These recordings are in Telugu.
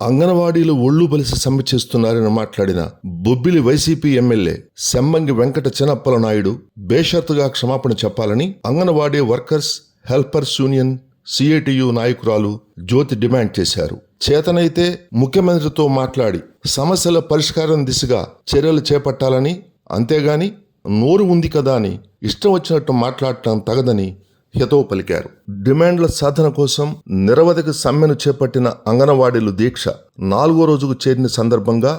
అంగన్వాడీలు ఒళ్ళు బలిసి సమ్మె చేస్తున్నారని మాట్లాడిన బొబ్బిలి వైసీపీ ఎమ్మెల్యే సెమ్మంగి వెంకట చినప్పల నాయుడు బేషరతుగా క్షమాపణ చెప్పాలని anganwadi workers helpers union CITU నాయకురాలు జ్యోతి డిమాండ్ చేశారు. చేతనైతే ముఖ్యమంత్రితో మాట్లాడి సమస్యల పరిష్కారం దిశగా చర్యలు చేపట్టాలని, అంతేగాని నోరు ఉంది కదా అని ఇష్టం వచ్చినట్టు మాట్లాడటం తగదని హితవు పలికారు. డిమాండ్ల సాధన కోసం నిరవధిక సమ్మెను చేపట్టిన అంగన్వాడీలు దీక్ష 4వ రోజుకు చేరిన సందర్భంగా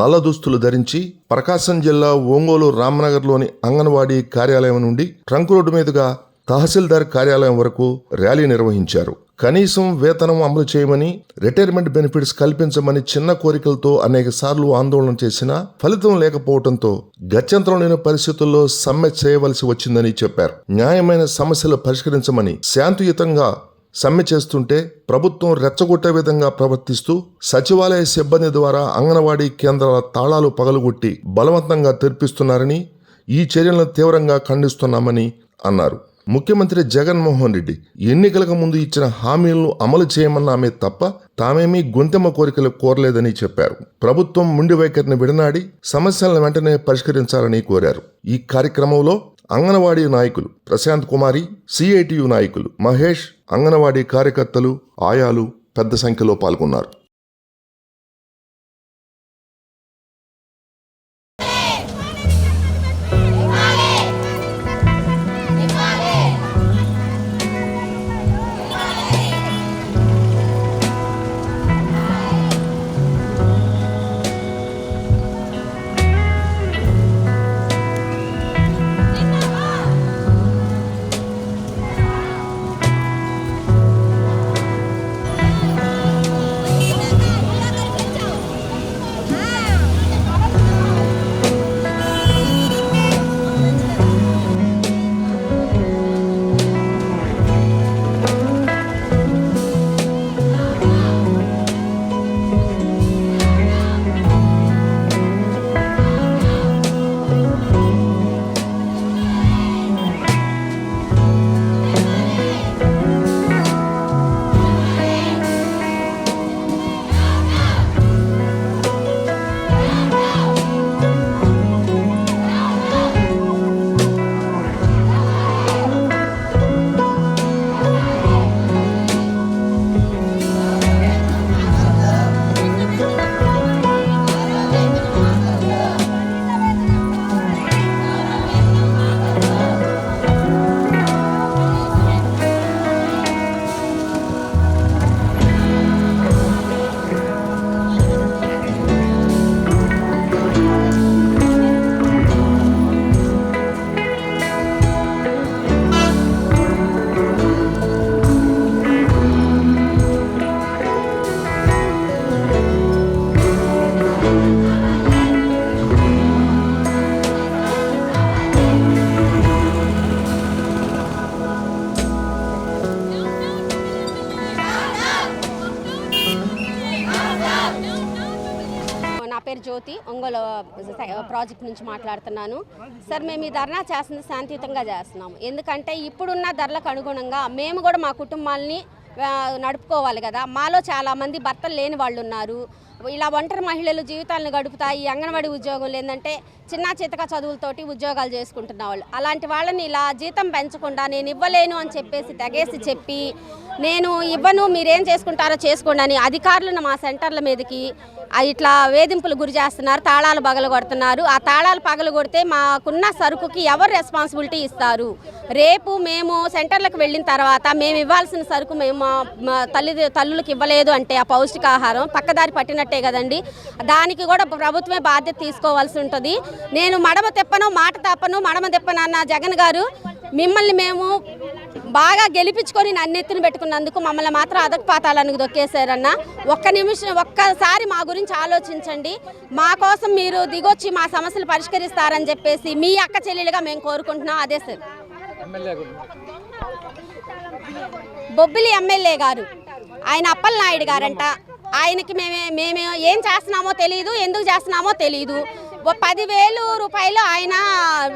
నల్ల దుస్తులు ధరించి ప్రకాశం జిల్లా ఒంగోలు రామనగర్లోని అంగన్వాడీ కార్యాలయం నుండి ట్రంక్ రోడ్డు మీదుగా తహసీల్దార్ కార్యాలయం వరకు ర్యాలీ నిర్వహించారు. కనీసం వేతనం అమలు చేయమని, రిటైర్మెంట్ బెనిఫిట్స్ కల్పించమని చిన్న కోరికలతో అనేక సార్లు ఆందోళన చేసినా ఫలితం లేకపోవడంతో గత్యంతరం లేని పరిస్థితుల్లో సమ్మె చేయవలసి వచ్చిందని చెప్పారు. న్యాయమైన సమస్యలు పరిష్కరించమని శాంతియుతంగా సమ్మె చేస్తుంటే ప్రభుత్వం రెచ్చగొట్టే విధంగా ప్రవర్తిస్తూ సచివాలయ సిబ్బంది ద్వారా అంగన్వాడీ కేంద్రాల తాళాలు పగలగొట్టి బలవంతంగా తెరిపిస్తున్నారని, ఈ చర్యలను తీవ్రంగా ఖండిస్తున్నామని అన్నారు. ముఖ్యమంత్రి జగన్మోహన్ రెడ్డి ఎన్నికలకు ముందు ఇచ్చిన హామీలను అమలు చేయమన్నామే తప్ప తామేమీ గొంతెమ్మ కోరికలు కోరలేదని చెప్పారు. ప్రభుత్వం ముండి వైఖరిని విడనాడి సమస్యలను వెంటనే పరిష్కరించాలని కోరారు. ఈ కార్యక్రమంలో అంగన్వాడీ నాయకులు ప్రశాంత్ కుమారి, సిఐటియు నాయకులు మహేష్, అంగన్వాడీ కార్యకర్తలు, ఆయాలు పెద్ద సంఖ్యలో పాల్గొన్నారు. పేరు జ్యోతి, ఒంగోలు ప్రాజెక్ట్ నుంచి మాట్లాడుతున్నాను. సార్, మేము ఈ ధర్నా చేస్తుంది శాంతియుతంగా చేస్తున్నాము. ఎందుకంటే ఇప్పుడున్న ధరలకు అనుగుణంగా మేము కూడా మా కుటుంబాలని నడుపుకోవాలి కదా. మాలో చాలామంది భర్తలు లేని వాళ్ళు ఉన్నారు. ఇలా ఒంటరి మహిళలు జీవితాలను గడుపుతా ఈ అంగన్వాడీ ఉద్యోగులు ఏంటంటే చిన్న చితక చదువులతోటి ఉద్యోగాలు చేసుకుంటున్న వాళ్ళు. అలాంటి వాళ్ళని ఇలా జీతం పెంచకుండా నేను ఇవ్వలేను అని చెప్పేసి తెగేసి చెప్పి నేను ఇవ్వను, మీరేం చేసుకుంటారో చేసుకోండి అని అధికారులను మా సెంటర్ల మీదకి ఇట్లా వేధింపులు గురి చేస్తున్నారు. తాళాలు పగలు కొడుతున్నారు. ఆ తాళాలు పగలు కొడితే మాకున్న సరుకుకి ఎవరు రెస్పాన్సిబిలిటీ ఇస్తారు? రేపు మేము సెంటర్లకు వెళ్ళిన తర్వాత మేము ఇవ్వాల్సిన సరుకు మేము మా తల్లులకు ఇవ్వలేదు అంటే ఆ పౌష్టికాహారం పక్కదారి పట్టినట్టే కదండి. దానికి కూడా ప్రభుత్వమే బాధ్యత తీసుకోవాల్సి ఉంటుంది. నేను మడమ తిప్పను, మాట తప్పను, మడమ తిప్పను అన్న జగన్ గారు మిమ్మల్ని మేము బాగా గెలిపించుకొని నన్నెత్తున పెట్టుకున్నందుకు మమ్మల్ని మాత్రం అదకపాతాలకు దొక్కేశారన్న. ఒక్కసారి మా గురించి ఆలోచించండి. మా కోసం మీరు దిగొచ్చి మా సమస్యలు పరిష్కరిస్తారని చెప్పేసి మీ అక్క చెల్లెలుగా మేము కోరుకుంటున్నాం. అదే సార్, బొబ్బిలి ఎమ్మెల్యే గారు ఆయన అప్పలనాయుడు గారంట. ఆయనకి మేము ఏం చేస్తున్నామో తెలియదు, ఎందుకు చేస్తున్నామో తెలియదు. 10,000 రూపాయలు ఆయన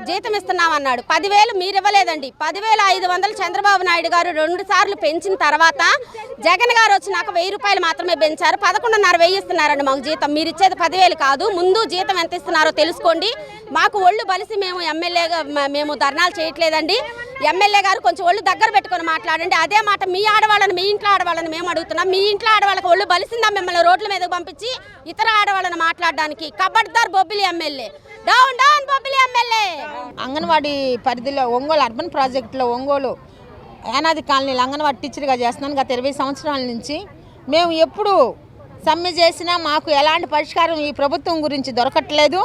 జీతం ఇస్తున్నామన్నాడు. 10,000 మీరు ఇవ్వలేదండి. 10,500 చంద్రబాబు నాయుడు గారు 2 సార్లు పెంచిన తర్వాత జగన్ గారు వచ్చినాక 1,000 రూపాయలు మాత్రమే పెంచారు. 11,500 ఇస్తున్నారండి మాకు జీతం. మీరు ఇచ్చేది 10,000 కాదు. ముందు జీతం ఎంత ఇస్తున్నారో తెలుసుకోండి. మాకు ఒళ్ళు బలిసి మేము ఎమ్మెల్యేగా మేము ధర్నాలు చేయట్లేదండి. ఎమ్మెల్యే గారు కొంచెం ఒళ్ళు దగ్గర పెట్టుకొని మాట్లాడండి. అదే మాట మీ ఆడవాళ్ళని, మీ ఇంట్లో ఆడవాళ్ళని మేము అడుగుతున్నాం. మీ ఇంట్లో ఆడవాళ్ళకి ఒళ్ళు బలిసిందా మిమ్మల్ని రోడ్ల మీదకి పంపించి ఇతర ఆడవాళ్ళని మాట్లాడడానికి? కబడ్దార్ Bobbili MLA, down down Bobbili MLA. Anganwadi పరిధిలో ఒంగోలు అర్బన్ ప్రాజెక్టులో ఒంగోలు యానాది కాలనీలో అంగన్వాడీ టీచర్గా చేస్తున్నాను గత 20 సంవత్సరాల నుంచి. మేము ఎప్పుడు సమ్మె చేసినా మాకు ఎలాంటి పరిష్కారం ఈ ప్రభుత్వం గురించి దొరకట్లేదు.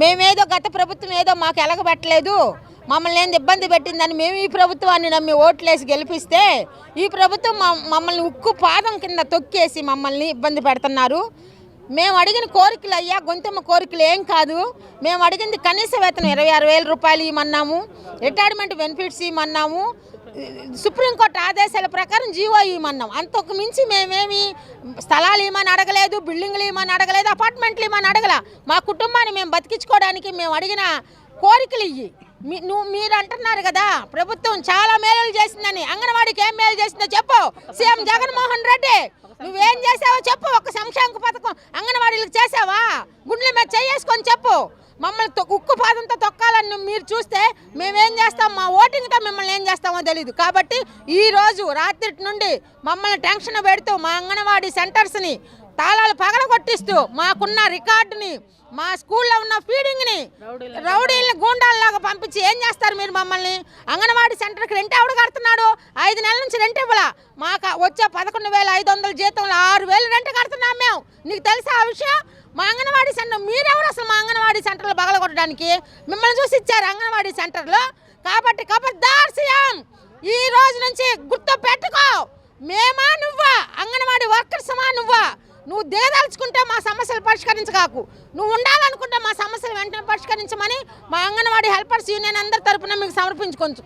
మేమేదో గత ప్రభుత్వం ఏదో మాకు ఎలగబెట్టలేదు, మమ్మల్ని ఏంది ఇబ్బంది పెట్టిందని మేము ఈ ప్రభుత్వాన్ని నమ్మి ఓట్లేసి గెలిపిస్తే ఈ ప్రభుత్వం మమ్మల్ని ఉక్కు పాదం కింద తొక్కేసి మమ్మల్ని ఇబ్బంది పెడుతున్నారు. మేము అడిగిన కోరికలు అయ్యా గొంతెమ్మ కోరికలు ఏం కాదు. మేము అడిగింది కనీస వేతనం 26,000 రూపాయలు ఇవ్వమన్నాము, రిటైర్మెంట్ బెనిఫిట్స్ ఇవ్వమన్నాము, సుప్రీంకోర్టు ఆదేశాల ప్రకారం జీవో ఇవ్వమన్నాం. అంతకు మించి మేమేమి స్థలాలు ఇవ్వమని అడగలేదు, బిల్డింగ్లు ఇవ్వమని అడగలేదు, అపార్ట్మెంట్లు ఇవ్వమని అడగల. మా కుటుంబాన్ని మేము బతికించుకోవడానికి మేము అడిగిన కోరికలు ఇవి. మీరు అంటున్నారు కదా ప్రభుత్వం చాలా మేలు చేసిందని. అంగన్వాడికి ఏం మేలు చేసిందో చెప్పు. సీఎం జగన్మోహన్ రెడ్డి నువ్వేం చేసావో చెప్పు. ఒక సంక్షేమ పథకం అంగన్వాడీలకు చేసావా? గుండెల మీద చేసుకొని చెప్పు. మమ్మల్ని ఉక్కు పాదంతో తొక్కాలని మీరు చూస్తే మేమేం చేస్తాం? మా ఓటింగ్తో మిమ్మల్ని ఏం చేస్తామో తెలీదు. కాబట్టి ఈరోజు రాత్రి నుండి మమ్మల్ని టెన్షన్ పెడుతూ మా అంగన్వాడీ సెంటర్స్ని తాళాలు పగలగొట్టిస్తూ మాకున్న రికార్డుని, మా స్కూల్లో ఉన్న ఫీడింగ్ని రౌడీల్ని గూండాల్లాగా పంపించి ఏం చేస్తారు మీరు మమ్మల్ని? అంగన్వాడీ సెంటర్కి రెంట్ ఎవడు కడుతున్నాడు? 5 నెలల నుంచి రెంట్ ఇవ్వాలా? మాకు వచ్చే 11,500 జీతంలో 6,000 రెంట్ కడుతున్నాం మేము. నీకు తెలుసా ఆ విషయం? మా అంగన్వాడీ సెంటర్ మీరెవరు అసలు? మా అంగన్వాడీ సెంటర్లో పగలగొట్టడానికి మిమ్మల్ని చూసి ఇచ్చారు అంగన్వాడీ సెంటర్లో. కాబట్టి కబడ్దార్ సీఎం, ఈ రోజు నుంచి గుర్తు పెట్టుకో. మేమా నువ్వా? అంగన్వాడీ వర్కర్సమా నువ్వా? నువ్వు దిగదలుచుకుంటే మా సమస్యలు పరిష్కరించకాకు, నువ్వు ఉండాలనుకుంటే మా సమస్యలు వెంటనే పరిష్కరించమని మా అంగన్వాడీ హెల్పర్స్ యూనియన్ అందరి తరపున మీకు సమర్పించుకోవచ్చు.